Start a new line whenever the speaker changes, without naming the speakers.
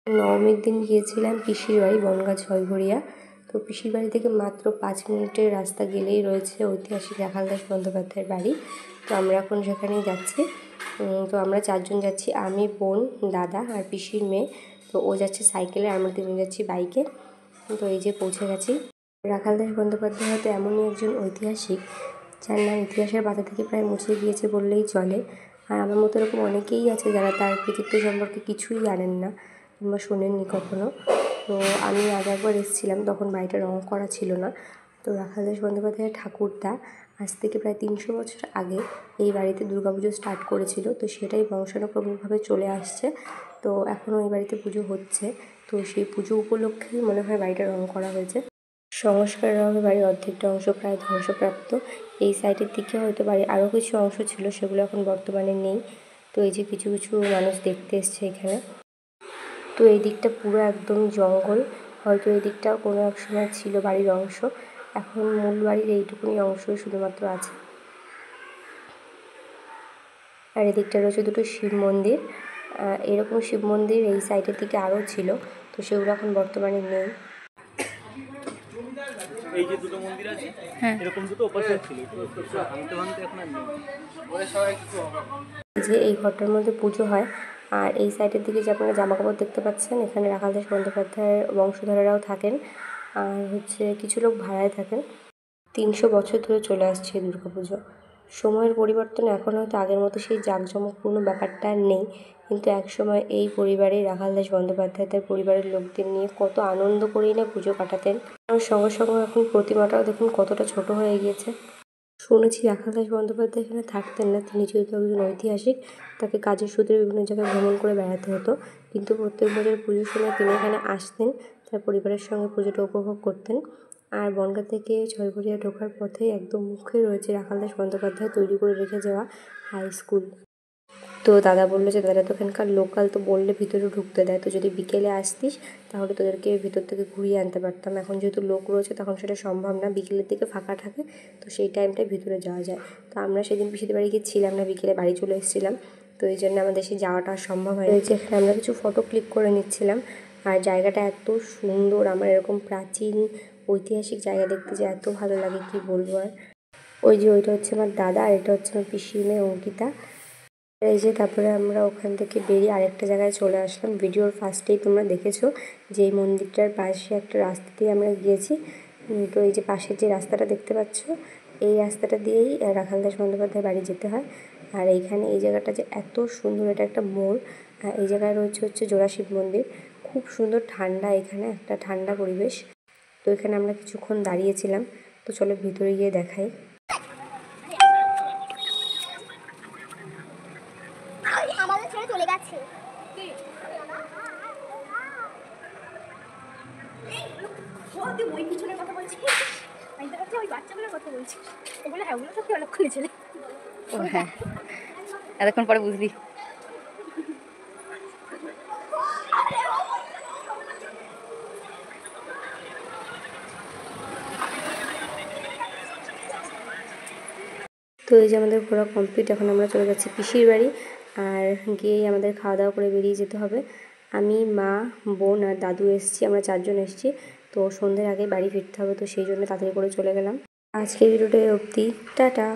নবমীর দিন গিয়েছিলাম পিসির বাড়ি বনগাঁ ছয়ঘরিয়া। তো পিসির বাড়ি থেকে মাত্র 5 মিনিটের রাস্তা গেলেই রয়েছে ঐতিহাসিক রাখালদাস বন্দ্যোপাধ্যায়ের বাড়ি। তো আমরা এখন সেখানেই যাচ্ছি। তো আমরা 4 জন যাচ্ছি, আমি, বোন, দাদা আর পিসির মেয়ে। তো ও যাচ্ছে সাইকেলে, আমরা 3 জন যাচ্ছি বাইকে। তো এই যে পৌঁছে গেছি। রাখালদাস বন্দ্যোপাধ্যায় হয়তো এমনই একজন ঐতিহাসিক যার নাম ইতিহাসের পাতা থেকে প্রায় মুছে গিয়েছে বললেই চলে। আর আমার মতো এরকম অনেকেই আছে যারা তার কৃতিত্ব সম্পর্কে কিছুই জানেন না কিংবা শোনেননি কখনো। তো আমি আগে একবার এসেছিলাম, তখন বাড়িটা রং করা ছিল না। তো রাখালদাস বন্দ্যোপাধ্যায়ের ঠাকুরদা আজ থেকে প্রায় 300 বছর আগে এই বাড়িতে দুর্গাপুজো স্টার্ট করেছিল। তো সেটাই বংশানুক্রমিকভাবে চলে আসছে। তো এখনও এই বাড়িতে পুজো হচ্ছে। তো সেই পুজো উপলক্ষেই মনে হয় বাড়িটা রং করা হয়েছে। সংস্কারের অভাবে বাড়ির অর্ধেকটা অংশ প্রায় ধ্বংসপ্রাপ্ত। এই সাইডের দিকে হয়তো বাড়ির আরও কিছু অংশ ছিল, সেগুলো এখন বর্তমানে নেই। তো এই যে কিছু কিছু মানুষ দেখতে এসছে এখানে। তো এই দিকটা পুরো একদম জঙ্গল। হয়তো এই দিকটাও কোনো এক সময় ছিল বাড়ির অংশ। এখন মূল বাড়ির এইটুকুনি অংশই শুধুমাত্র আছে। আর এদিকটা রয়েছে দুটো শিব মন্দির। এরকম শিব মন্দির এই সাইডের দিকে আরও ছিল, তো সেগুলো এখন বর্তমানে নেই।
এই যে দুটো মন্দির আছে, এরকম দুটো ওপাশে ছিল, ভাঙতে ভাঙতে এখন আর নেই।
যে এই ঘরটার মধ্যে পুজো হয়। আর এই সাইডের দিকে যে আপনারা জামাকাপড় দেখতে পাচ্ছেন, এখানে রাখালদাস বন্দ্যোপাধ্যায়ের বংশধরেরাও থাকেন। আর হচ্ছে কিছু লোক ভাড়ায় থাকেন। 300 বছর ধরে চলে আসছে দুর্গাপুজো। সময়ের পরিবর্তনে এখন হয়তো আগের মতো সেই জাঁকজমকপূর্ণ ব্যাপারটা আর নেই, কিন্তু একসময় এই পরিবারে রাখালদাস বন্দ্যোপাধ্যায় তার পরিবারের লোকদের নিয়ে কত আনন্দ করেই না পুজো কাটাতেন। সঙ্গে সঙ্গে এখন প্রতিমাটাও দেখুন কতটা ছোট হয়ে গিয়েছে। শুনেছি রাখালদাস বন্দ্যোপাধ্যায় এখানে থাকতেন না, তিনি যেহেতু একজন ঐতিহাসিক, তাকে কাজের সূত্রে বিভিন্ন জায়গায় ভ্রমণ করে বেড়াতে হতো। কিন্তু প্রত্যেক বছর পুজোর সময় তিনি এখানে আসতেন, তার পরিবারের সঙ্গে পুজোটা উপভোগ করতেন। আর বনগাঁ থেকে ছয়ঘরিয়া ঢোকার পথেই একদম মুখে রয়েছে রাখালদাস বন্দ্যোপাধ্যায় তৈরি করে রেখে যাওয়া হাই স্কুল। তো দাদা বললো যে দাদা তো এখানকার লোকাল, তো বললে ভিতরে ঢুকতে দেয়। তো যদি বিকেলে আসতিস তাহলে তোদেরকে ভিতর থেকে ঘুরিয়ে আনতে পারতাম। এখন যেহেতু লোক রয়েছে তখন সেটা সম্ভব না, বিকেলের দিকে ফাঁকা থাকে, তো সেই টাইমটায় ভিতরে যাওয়া যায়। তো আমরা সেদিন পিসিদের বাড়ি গিয়েছিলাম না, বিকেলে বাড়ি চলে এসেছিলাম। তো এই জন্য আমাদের সেই যাওয়াটা আর সম্ভব হয়নি। এখানে আমরা কিছু ফটো ক্লিক করে নিচ্ছিলাম। আর জায়গাটা এত সুন্দর, আমার এরকম প্রাচীন ঐতিহাসিক জায়গা দেখতে যে এত ভালো লাগে কি বলবো আর। ওই যে ওইটা হচ্ছে আমার দাদা, আর এটা হচ্ছে আমার পিসির মেয়ে অঙ্কিতা। এই যে তারপরে আমরা ওখান থেকে বেরিয়ে আরেকটা জায়গায় চলে আসলাম। ভিডিওর ফার্স্টেই তোমরা দেখেছো যে এই মন্দিরটার পাশে একটা রাস্তা দিয়ে আমরা গিয়েছি। তো এই যে পাশের যে রাস্তাটা দেখতে পাচ্ছ, এই রাস্তাটা দিয়েই রাখালদাস বন্দ্যোপাধ্যায় বাড়ি যেতে হয়। আর এইখানে এই জায়গাটা যে এত সুন্দর, এটা একটা মোড়। এই জায়গায় রয়েছে হচ্ছে জোড়া শিব মন্দির। খুব সুন্দর ঠান্ডা, এখানে একটা ঠান্ডা পরিবেশ। তো এখানে আমরা কিছুক্ষণ দাঁড়িয়েছিলাম। তো চলো ভিতরে গিয়ে দেখাই।
আমাদের ছেড়ে চলে গেছে। ওই পিছনের কথা বলছি, আমি তো ভাবছি ওই বাচ্চাগুলোর কথা বলছি। ওগুলো হ্যাঁ, ওগুলো তো কি অলক্ষণে ছেলে।
ও হ্যাঁ, এতক্ষণ পরে বুঝলি।
তো এই যে আমাদের ঘোরা কমপ্লিট, এখন আমরা চলে যাচ্ছি পিসির বাড়ি। আর গিয়েই আমাদের খাওয়া দাওয়া করে বেরিয়ে যেতে হবে। আমি, মা, বোন আর দাদু এসেছি, আমরা 4 জন এসেছি। তো সন্ধ্যের আগে বাড়ি ফিরতে হবে, তো সেই জন্য তাড়াতাড়ি করে চলে গেলাম। আজকের ভিডিওটা অবধি, টাটা।